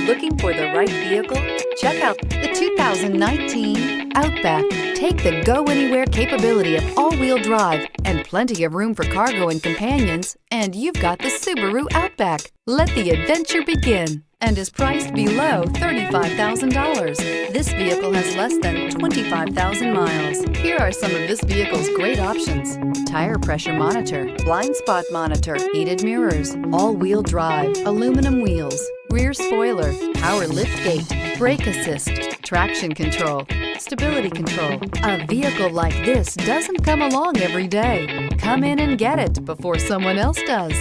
Looking for the right vehicle? Check out the 2019 Outback. Take the go-anywhere capability of all-wheel drive and plenty of room for cargo and companions, and you've got the Subaru Outback. Let the adventure begin, and is priced below $35,000. This vehicle has less than 25,000 miles. Here are some of this vehicle's great options: tire pressure monitor, blind spot monitor, heated mirrors, all-wheel drive, aluminum wheels, rear spoiler, power liftgate, brake assist, traction control, stability control. A vehicle like this doesn't come along every day. Come in and get it before someone else does.